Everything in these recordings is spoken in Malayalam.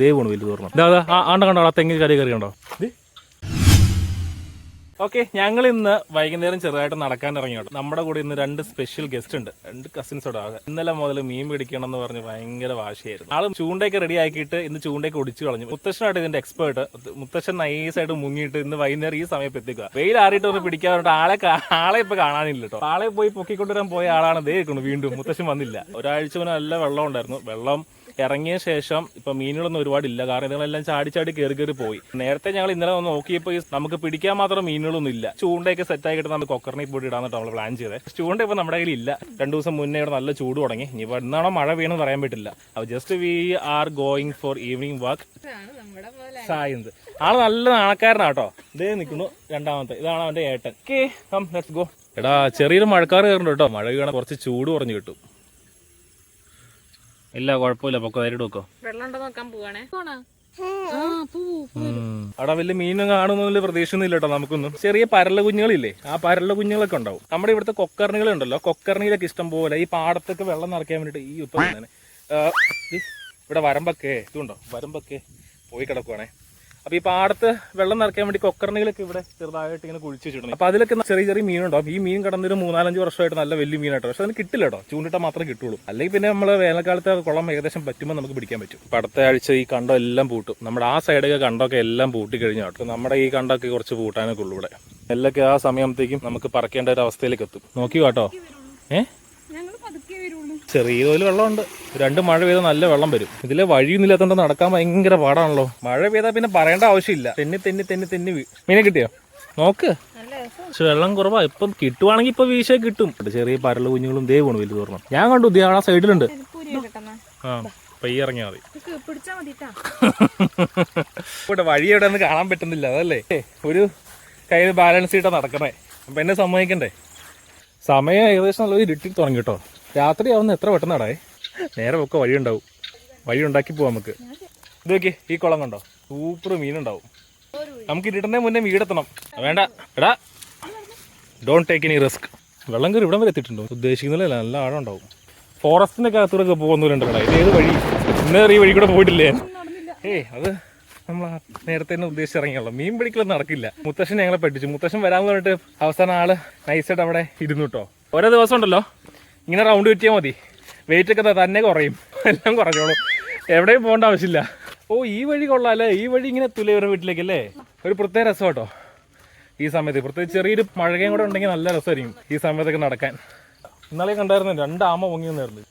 ദേവാണ് വലുത് പറഞ്ഞത്. ഇതാ ആണ്ട കണ്ടോ, ആ തെങ്ങ് കറി കണ്ടോ. ഓക്കെ, ഞങ്ങൾ ഇന്ന് വൈകുന്നേരം ചെറുതായിട്ട് നടക്കാൻ ഇറങ്ങി കേട്ടോ. നമ്മുടെ കൂടെ ഇന്ന് 2 സ്പെഷ്യൽ ഗസ്റ്റ് ഉണ്ട്, 2 കസിൻസോടെ ആകെ. ഇന്നലെ മുതൽ മീൻ പിടിക്കണം എന്ന് പറഞ്ഞ് ഭയങ്കര വാശിയായിരുന്നു. ആളും ചൂണ്ടയൊക്കെ റെഡി ആക്കിയിട്ട് ഇന്ന് ചൂണ്ടയൊക്കെ ഒടിച്ചു കളഞ്ഞു. മുത്തശ്ശനായിട്ട് ഇതിന്റെ എക്സ്പേർട്ട്. മുത്തശ്ശൻ നൈസായിട്ട് മുങ്ങിയിട്ട് ഇന്ന് വൈകുന്നേരം ഈ സമയത്ത് എത്തിക്കുക. വെയിൽ ആറിയിട്ട് ഒന്ന് പിടിക്കാൻ പറഞ്ഞിട്ട് ആളെ ഇപ്പൊ കാണാനില്ല കേട്ടോ. ആളെ പോയി പൊക്കിക്കൊണ്ടുവരാൻ പോയ ആളാണ് ദേ വീണ്ടും മുത്തശ്ശൻ വന്നില്ല. ഒരാഴ്ച മുന്നേ നല്ല വെള്ളം ഉണ്ടായിരുന്നു. വെള്ളം ഇറങ്ങിയ ശേഷം ഇപ്പൊ മീനുകളൊന്നും ഒരുപാടില്ല, കാരണം ഇതുങ്ങളെല്ലാം ചാടി കയറി പോയി. നേരത്തെ ഞങ്ങൾ ഇന്നലെ ഒന്ന് നോക്കിയപ്പോൾ നമുക്ക് പിടിക്കാൻ മാത്രം മീനുകളൊന്നും ഇല്ല. ചൂണ്ടയൊക്കെ സെറ്റ് ആക്കിയിട്ട് നമുക്ക് കൊക്കറിനെ പോയിട്ട് ഇടാന്നിട്ട് നമ്മൾ പ്ലാൻ ചെയ്തത്. ചൂണ്ട ഇപ്പൊ നമ്മുടെ കയ്യിൽ ഇല്ല. 2 ദിവസം മുന്നേ ഇവിടെ നല്ല ചൂട് തുടങ്ങി. ഇനിയിപ്പോൾ എന്നാണോ മഴ വീണെന്ന് പറയാൻ പറ്റില്ല. അപ്പോൾ just we are going for evening walk. സായിന്ത് ആള് നല്ല നാണക്കാരനാട്ടോ. ഇതേ നിൽക്കുന്നു രണ്ടാമത്തെ, ഇതാണ് അവന്റെ ഏട്ടൻ. Okay, come let's go. എടാ ചെറിയൊരു മഴക്കാർ കയറുന്നുണ്ട് കേട്ടോ. മഴ വീണ കുറച്ച് ചൂട് കുറഞ്ഞു കിട്ടും. ഇല്ല കുഴപ്പമില്ല, പൊക്ക നേരിട്ട് വെക്കോ. അവിടെ വലിയ മീനും കാണുന്നതിൽ പ്രതീക്ഷയൊന്നും ഇല്ല കേട്ടോ നമുക്കൊന്നും. ചെറിയ പരല കുഞ്ഞുങ്ങളില്ലേ, ആ പരല കുഞ്ഞുങ്ങളൊക്കെ ഉണ്ടാവും. നമ്മുടെ ഇവിടുത്തെ കൊക്കർണികളുണ്ടല്ലോ, കൊക്കർണിയിലൊക്കെ ഇഷ്ടം പോലെ ഈ പാടത്തൊക്കെ വെള്ളം നിറയ്ക്കാൻ വേണ്ടിട്ട് ഈ ഇപ്പൊ ഇവിടെ വരമ്പൊക്കെ ഇതുണ്ടോ, വരമ്പൊക്കെ പോയി കിടക്കുവാണേ. അപ്പൊ ഈ പാടത്ത് വെള്ളം നിറയ്ക്കാൻ വേണ്ടി കൊക്കർണികളൊക്കെ ഇവിടെ ചെറുതായിട്ട് ഇങ്ങനെ കുഴിച്ച് വെച്ചിട്ടുണ്ട്. അപ്പൊ അതിലൊക്കെ ചെറിയ മീനുണ്ടാവും. ഈ മീൻ കടന്നൊരു 3-4 വർഷമായിട്ട് നല്ല വലിയ മീനായിട്ടോ. പക്ഷെ അതിന് കിട്ടില്ല കേട്ടോ, ചൂണ്ടിട്ടാൽ മാത്രമേ കിട്ടുള്ളൂ. അല്ലെങ്കിൽ പിന്നെ നമ്മൾ വേനൽക്കാലത്തെ കുളം ഏകദേശം പറ്റുമ്പോൾ നമുക്ക് പിടിക്കാൻ പറ്റും. അപ്പൊ അടുത്ത ആഴ്ച ഈ കണ്ടം എല്ലാം പൂട്ടും. നമ്മുടെ ആ സൈഡൊക്കെ കണ്ടൊക്കെ എല്ലാം പൂട്ടി കഴിഞ്ഞു കേട്ടോ. നമ്മുടെ ഈ കണ്ടൊക്കെ കുറച്ച് പൂട്ടാനൊക്കെ ഉള്ളൂ ഇവിടെ. എല്ലൊക്കെ ആ സമയത്തേക്കും നമുക്ക് പറക്കേണ്ട ഒരു അവസ്ഥയിലേക്ക് എത്തും. നോക്കി കേട്ടോ. ചെറിയ തോതിൽ വെള്ളമുണ്ട്. 2 മഴ പെയ്താൽ നല്ല വെള്ളം വരും. ഇതിലെ വഴിയൊന്നുമില്ലാത്തോണ്ട് നടക്കാൻ ഭയങ്കര പാടാണല്ലോ. മഴ പെയ്താൽ പിന്നെ പറയേണ്ട ആവശ്യമില്ല. തെന്നി മീനെ കിട്ടിയോ നോക്ക്. പക്ഷെ വെള്ളം കുറവാ. ഇപ്പം കിട്ടുവാണെങ്കിൽ ഇപ്പൊ വീശ കിട്ടും. ചെറിയ പരല കുഞ്ഞുങ്ങളും ദേവാണ് വലുത് പറഞ്ഞു. ഞാൻ കണ്ടു ആ സൈഡിലുണ്ട്. ആ പയ്യെ ഇറങ്ങിയാൽ മതി. ഇവിടെ വഴി എവിടെ നിന്ന് കാണാൻ പറ്റുന്നില്ല, അതല്ലേ ഒരു കയ്യിൽ ബാലൻസ് ചെയ്തിട്ടാ നടക്കണേ. അപ്പൊ എന്നെ സമ്മതിക്കണ്ടേ. സമയം ഏകദേശം നല്ല ഇരുട്ടി തുടങ്ങി കേട്ടോ. രാത്രി ആവുന്ന എത്ര പെട്ടെന്നാടേ. നേരെ ഒക്കെ വഴി ഉണ്ടാവും, വഴി ഉണ്ടാക്കി പോവാം നമുക്ക്. ഇത് നോക്കി, ഈ കുളം കണ്ടോ, സൂപ്പർ മീനുണ്ടാവും. നമുക്ക് ഇരുട്ടുന്നതിന് മുന്നേ വീടെത്തണം. വേണ്ട എടാ, ഡോണ്ട് ടേക്ക് എനി റിസ്ക്. വെള്ളം കയറി ഇവിടം വരെ എത്തിയിട്ടുണ്ടോ ഉദ്ദേശിക്കുന്നില്ല, നല്ല ആഴം ഉണ്ടാവും. ഫോറസ്റ്റിന്റെ അകത്തൂടെ പോകുന്നവരുണ്ട് കേട്ടോ. ഇത് ഏത് വഴി, ഇന്നേറെ ഈ വഴി കൂടെ പോയിട്ടില്ലേ? അത് നമ്മൾ നേരത്തെ തന്നെ ഉദ്ദേശിച്ചിറങ്ങിയുള്ളൂ. മീൻ പിടിക്കലൊന്നും നടക്കില്ല. മുത്തശ്ശൻ ഞങ്ങളെ പഠിച്ചു. മുത്തശ്ശൻ വരാമെന്ന് പറഞ്ഞിട്ട് അവസാനം ആള് നൈസായിട്ട് അവിടെ ഇരുന്നു കേട്ടോ. ഓരോ ദിവസം ഉണ്ടല്ലോ ഇങ്ങനെ റൗണ്ട് കിട്ടിയാൽ മതി, വെയിറ്റ് ഒക്കെ തന്നെ കുറയും, എല്ലാം കുറഞ്ഞോളൂ. എവിടെയും പോകേണ്ട ആവശ്യമില്ല. ഓ ഈ വഴി കൊള്ളാല്ലേ, ഈ വഴി ഇങ്ങനെ എത്തൂലേ ഇവരുടെ വീട്ടിലേക്കല്ലേ. ഒരു പ്രത്യേക രസം കേട്ടോ ഈ സമയത്ത്. പ്രത്യേകിച്ച് ചെറിയൊരു മഴയും കൂടെ ഉണ്ടെങ്കിൽ നല്ല രസമായിരിക്കും ഈ സമയത്തൊക്കെ നടക്കാൻ. ഇന്നലെ കണ്ടായിരുന്നു 2 ആമ പൊങ്ങി വന്നായിരുന്നു.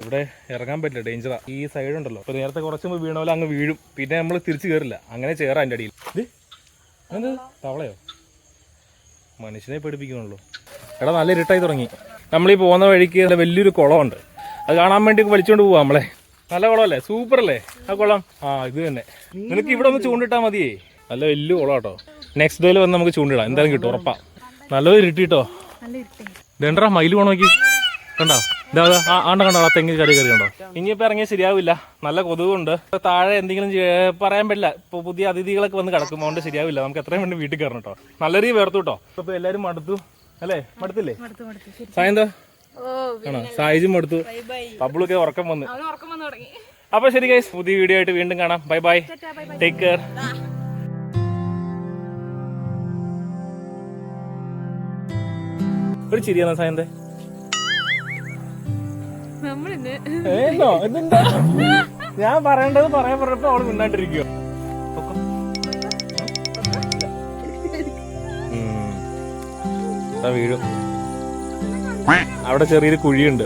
ഇവിടെ ഇറങ്ങാൻ പറ്റില്ല, ഡേഞ്ചറാ. ഈ സൈഡ് ഉണ്ടല്ലോ, ഇപ്പൊ നേരത്തെ കുറച്ച് മുമ്പ് വീണ പോലെ അങ്ങ് വീഴും. പിന്നെ നമ്മൾ തിരിച്ചു കയറില്ല, അങ്ങനെ ചേരാ അതിൻ്റെ അടിയിൽ. എന്ത് തവളയോ? മനുഷ്യനെ പേടിപ്പിക്കണല്ലോ. എടാ നല്ല ഇരുട്ടായി തുടങ്ങി. നമ്മളീ പോകുന്ന വഴിക്ക് വലിയൊരു കുളമുണ്ട്, അത് കാണാൻ വേണ്ടി വലിച്ചോണ്ട് പോവാ നമ്മളെ. നല്ല കുളമല്ലേ, സൂപ്പർ അല്ലേ ആ കുളം. ഇത് തന്നെ. നിനക്ക് ഇവിടെ ഒന്ന് ചൂണ്ടിട്ടാ മതിയേ. നല്ല വലിയ കുളം കേട്ടോ. നെക്സ്റ്റ് ഡേയിൽ വന്ന് നമുക്ക് ചൂണ്ടിടാം, എന്തായാലും കിട്ടും ഉറപ്പാ. നല്ലൊരു ഇരുട്ടിട്ടോ. ഇതെണ്ടാ മയില് പോണോക്കി കണ്ടോ. ഇതാ ആണ്ട കണ്ടോ, ആ തെങ്ങ് കറി കണ്ടോ. ഇനിയിപ്പോ ഇറങ്ങിയാൽ ശരിയാവില്ല, നല്ല കൊതുകുണ്ട്. താഴെ എന്തെങ്കിലും പറയാൻ പറ്റില്ല. ഇപ്പൊ പുതിയ അതിഥികളൊക്കെ വന്ന് കിടക്കും, അതുകൊണ്ട് ശരിയാവില്ല. നമുക്ക് എത്രയും വേണ്ടി വീട്ടിൽ കയറണം കേട്ടോ. നല്ല രീതി വേർത്തു കേട്ടോ. ഇപ്പൊ എല്ലാരും മടുത്തു അല്ലേ? മടുത്തില്ലേ സായന്തോ? ആണോ? സായിജും മടുത്തു, പബ്ബിളൊക്കെ ഉറക്കം വന്ന്. അപ്പൊ ശരി ഗൈസ്, പുതിയ വീഡിയോ ആയിട്ട് വീണ്ടും കാണാം. Bye bye, take care. ഒരു ചിരിയാണോ സായന്തേ? ഞാൻ പറയേണ്ടത് പറയാൻ പറഞ്ഞപ്പോ അവള് മിണ്ടാണ്ടിരിക്കോ. വീഴും. അവിടെ ചെറിയൊരു കുഴിയുണ്ട്.